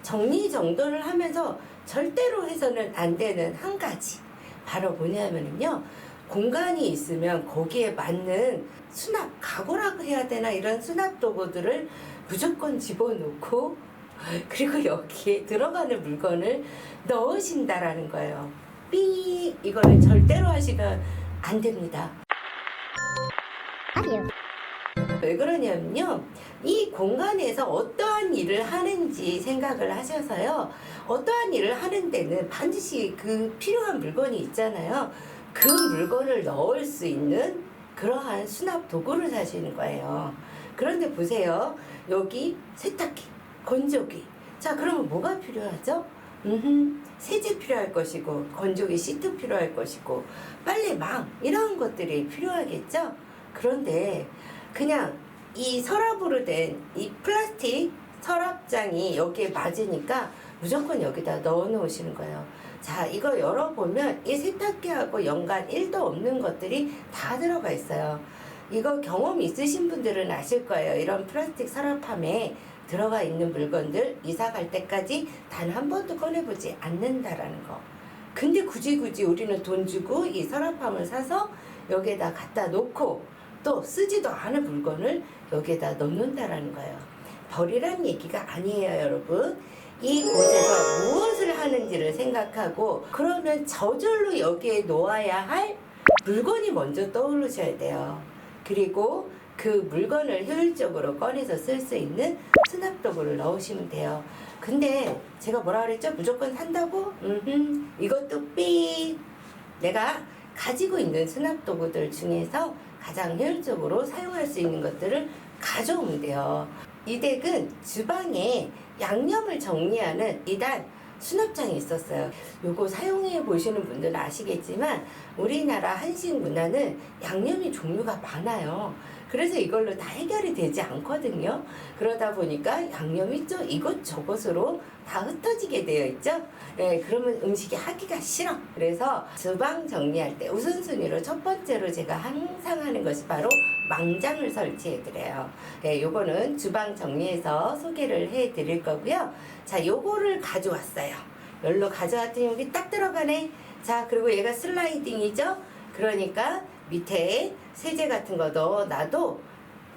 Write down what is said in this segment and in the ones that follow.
정리정돈을 하면서 절대로 해서는 안 되는 한 가지, 바로 뭐냐면요, 공간이 있으면 거기에 맞는 수납 가구라고 해야 되나, 이런 수납 도구들을 무조건 집어넣고 그리고 여기에 들어가는 물건을 넣으신다라는 거예요. 삐, 이거는 절대로 하시면 안 됩니다. 왜 그러냐면요, 이 공간에서 어떠한 일을 하는지 생각을 하셔서요, 어떠한 일을 하는 데는 반드시 그 필요한 물건이 있잖아요. 그 물건을 넣을 수 있는 그러한 수납 도구를 사시는 거예요. 그런데 보세요, 여기 세탁기, 건조기. 자, 그러면 뭐가 필요하죠? 세제 필요할 것이고, 건조기 시트 필요할 것이고, 빨래망, 이런 것들이 필요하겠죠? 그런데 그냥 이 서랍으로 된 이 플라스틱 서랍장이 여기에 맞으니까 무조건 여기다 넣어 놓으시는 거예요. 자, 이거 열어보면 이 세탁기하고 연관 1도 없는 것들이 다 들어가 있어요. 이거 경험 있으신 분들은 아실 거예요. 이런 플라스틱 서랍함에 들어가 있는 물건들 이사 갈 때까지 단 한 번도 꺼내보지 않는다라는 거. 근데 굳이 우리는 돈 주고 이 서랍함을 사서 여기에다 갖다 놓고 또 쓰지도 않은 물건을 여기에다 넣는다라는 거예요. 버리란 얘기가 아니에요, 여러분. 이곳에서 무엇을 하는지를 생각하고, 그러면 저절로 여기에 놓아야 할 물건이 먼저 떠오르셔야 돼요. 그리고 그 물건을 효율적으로 꺼내서 쓸 수 있는 수납 도구를 넣으시면 돼요. 근데 제가 뭐라 그랬죠? 무조건 산다고? 이것도 삐. 내가 가지고 있는 수납 도구들 중에서 가장 효율적으로 사용할 수 있는 것들을 가져오면 돼요. 이 댁은 주방에 양념을 정리하는 2단 수납장이 있었어요. 요거 사용해 보시는 분들은 아시겠지만 우리나라 한식 문화는 양념이 종류가 많아요. 그래서 이걸로 다 해결이 되지 않거든요. 그러다 보니까 양념이 좀 이것저것으로 다 흩어지게 되어 있죠. 네, 그러면 음식이 하기가 싫어. 그래서 주방 정리할 때 우선순위로 첫 번째로 제가 항상 하는 것이 바로 망장을 설치해 드려요. 네, 요거는 주방 정리해서 소개를 해 드릴 거고요. 자, 요거를 가져왔어요. 열로 가져왔더니 여기 딱 들어가네. 자, 그리고 얘가 슬라이딩이죠. 그러니까 밑에 세제 같은 거 넣어놔도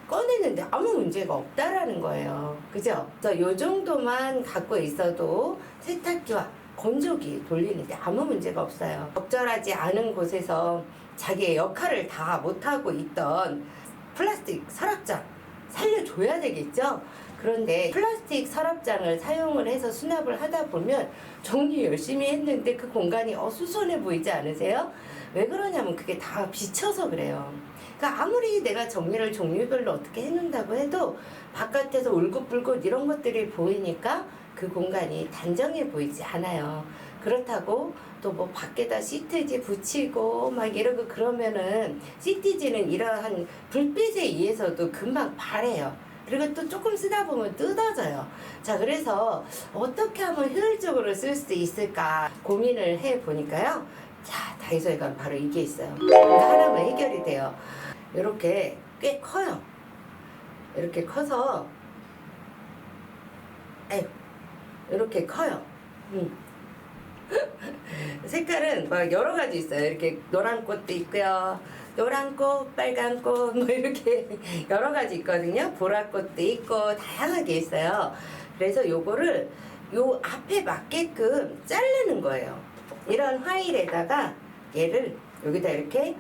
꺼내는데 아무 문제가 없다라는 거예요. 그죠? 그래서 요 정도만 갖고 있어도 세탁기와 건조기 돌리는데 아무 문제가 없어요. 적절하지 않은 곳에서 자기의 역할을 다 못하고 있던 플라스틱 서랍장 살려줘야 되겠죠? 그런데 플라스틱 서랍장을 사용을 해서 수납을 하다 보면 정리 열심히 했는데 그 공간이 어수선해 보이지 않으세요? 왜 그러냐면 그게 다 비쳐서 그래요. 그러니까 아무리 내가 정리를 종류별로 어떻게 해놓는다고 해도 바깥에서 울긋불긋 이런 것들이 보이니까 그 공간이 단정해 보이지 않아요. 그렇다고 또 뭐 밖에다 시트지 붙이고 막 이러고 그러면은 시트지는 이러한 불빛에 의해서도 금방 바래요. 그리고 또 조금 쓰다 보면 뜯어져요. 자, 그래서 어떻게 하면 효율적으로 쓸 수 있을까 고민을 해 보니까요. 자, 다이소에 가면 바로 이게 있어요. 그러니까 하나만 해결이 돼요. 이렇게 꽤 커요. 이렇게 커서, 에휴, 이렇게 커요. 색깔은 막 여러 가지 있어요. 이렇게 노란 꽃도 있고요. 노란 꽃, 빨간 꽃, 뭐 이렇게 여러 가지 있거든요. 보라꽃도 있고 다양하게 있어요. 그래서 요거를 요 앞에 맞게끔 자르는 거예요. 이런 화일에다가 얘를 여기다 이렇게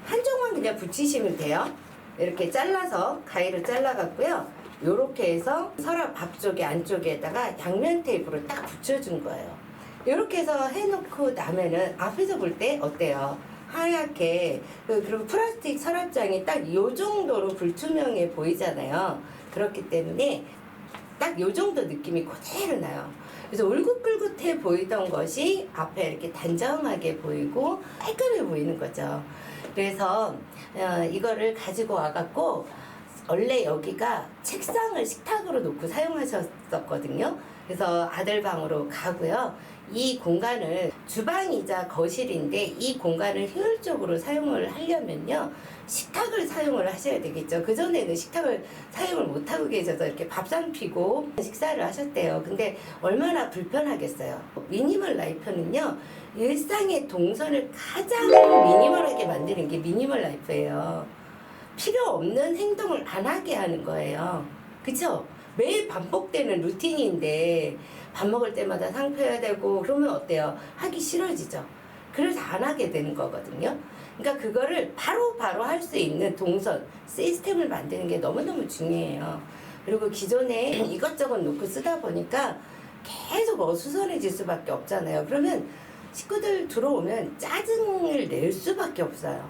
한쪽만 그냥 붙이시면 돼요. 이렇게 잘라서 가위로 잘라갖고요. 요렇게 해서 서랍 앞쪽에 안쪽에다가 양면 테이프를 딱 붙여준 거예요. 이렇게 해서 해놓고 나면은 앞에서 볼 때 어때요? 하얗게. 그리고 플라스틱 서랍장이 딱 요 정도로 불투명해 보이잖아요. 그렇기 때문에 딱 요 정도 느낌이 그대로 나요. 그래서 울긋불긋해 보이던 것이 앞에 이렇게 단정하게 보이고 깔끔해 보이는 거죠. 그래서 이거를 가지고 와갖고 원래 여기가 책상을 식탁으로 놓고 사용하셨었거든요. 그래서 아들 방으로 가고요. 이 공간을 주방이자 거실인데 이 공간을 효율적으로 사용을 하려면요. 식탁을 사용을 하셔야 되겠죠. 그전에는 식탁을 사용을 못하고 계셔서 이렇게 밥상 피고 식사를 하셨대요. 근데 얼마나 불편하겠어요. 미니멀 라이프는요. 일상의 동선을 가장 미니멀하게 만드는 게 미니멀 라이프예요. 필요 없는 행동을 안 하게 하는 거예요. 그쵸? 매일 반복되는 루틴인데 밥 먹을 때마다 상 펴야 되고 그러면 어때요? 하기 싫어지죠. 그래서 안 하게 되는 거거든요. 그러니까 그거를 바로바로 할 수 있는 동선, 시스템을 만드는 게 너무너무 중요해요. 그리고 기존에 이것저것 놓고 쓰다 보니까 계속 어수선해질 수밖에 없잖아요. 그러면 식구들 들어오면 짜증을 낼 수밖에 없어요.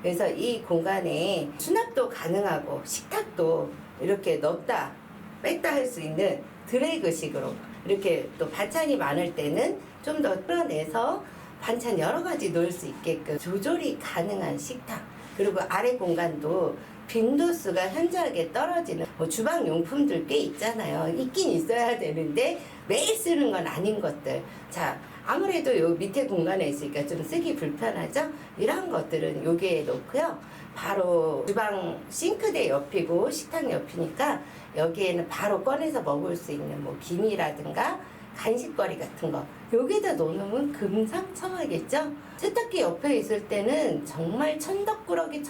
그래서 이 공간에 수납도 가능하고 식탁도 이렇게 넣었다 뺐다 할 수 있는 드래그식으로 이렇게 또 반찬이 많을 때는 좀 더 끌어내서 반찬 여러 가지 넣을 수 있게끔 조절이 가능한 식탁. 그리고 아래 공간도 빈도수가 현저하게 떨어지는 주방 용품들 꽤 있잖아요. 있긴 있어야 되는데 매일 쓰는 건 아닌 것들. 자, 아무래도 요 밑에 공간에 있으니까 좀 쓰기 불편하죠? 이런 것들은 여기에 놓고요. 바로 주방 싱크대 옆이고 식탁 옆이니까 여기에는 바로 꺼내서 먹을 수 있는 뭐 김이라든가 간식거리 같은 거 여기다 넣어놓으면 금상첨화겠죠? 세탁기 옆에 있을 때는 정말 천덕꾸러기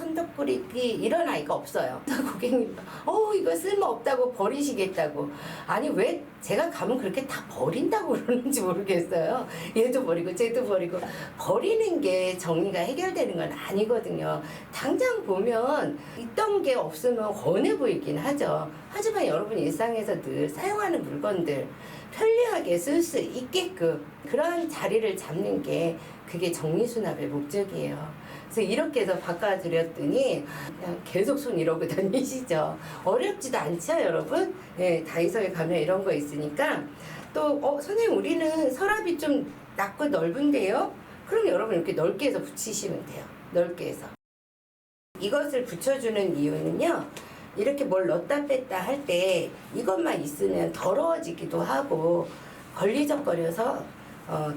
이런 아이가 없어요. 고객님 이거 쓸모없다고 버리시겠다고. 아니 왜 제가 가면 그렇게 다 버린다고 그러는지 모르겠어요. 얘도 버리고 쟤도 버리고. 버리는 게 정리가 해결되는 건 아니거든요. 당장 보면 있던 게 없으면 훤해 보이긴 하죠. 하지만 여러분 일상에서 늘 사용하는 물건들 편리하게 쓸 수 있게끔 그런 자리를 잡는 게 그게 정리수납의 목적이에요. 그래서 이렇게 해서 바꿔드렸더니 그냥 계속 손 이러고 다니시죠. 어렵지도 않죠, 여러분? 네, 다이소에 가면 이런 거 있으니까 또 선생님 우리는 서랍이 좀 낮고 넓은데요? 그럼 여러분 이렇게 넓게 해서 붙이시면 돼요. 넓게 해서. 이것을 붙여주는 이유는요. 이렇게 뭘 넣었다 뺐다 할 때 이것만 있으면 더러워지기도 하고 걸리적거려서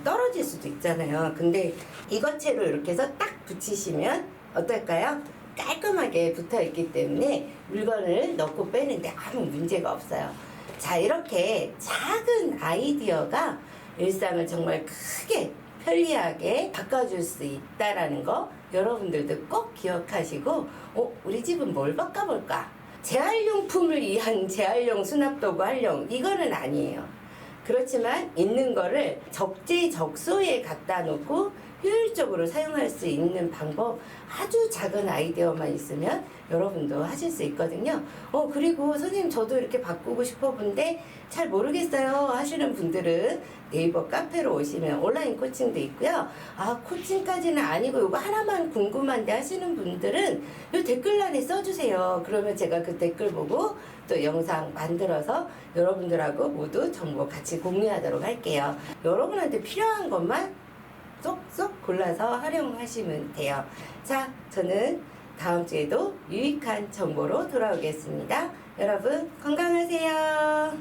떨어질 수도 있잖아요. 근데 이것채로 이렇게 해서 딱 붙이시면 어떨까요? 깔끔하게 붙어 있기 때문에 물건을 넣고 빼는데 아무 문제가 없어요. 자, 이렇게 작은 아이디어가 일상을 정말 크게 편리하게 바꿔줄 수 있다라는 거 여러분들도 꼭 기억하시고 우리 집은 뭘 바꿔볼까? 재활용품을 위한 재활용 수납도구 활용 이거는 아니에요. 그렇지만 있는 거를 적재적소에 갖다 놓고 효율적으로 사용할 수 있는 방법 아주 작은 아이디어만 있으면 여러분도 하실 수 있거든요. 그리고 선생님 저도 이렇게 바꾸고 싶어 본데 잘 모르겠어요 하시는 분들은 네이버 카페로 오시면 온라인 코칭도 있고요. 코칭까지는 아니고 이거 하나만 궁금한데 하시는 분들은 이 댓글란에 써주세요. 그러면 제가 그 댓글 보고 또 영상 만들어서 여러분들하고 모두 정보 같이 공유하도록 할게요. 여러분한테 필요한 것만 쏙쏙 골라서 활용하시면 돼요. 자, 저는 다음 주에도 유익한 정보로 돌아오겠습니다. 여러분 건강하세요.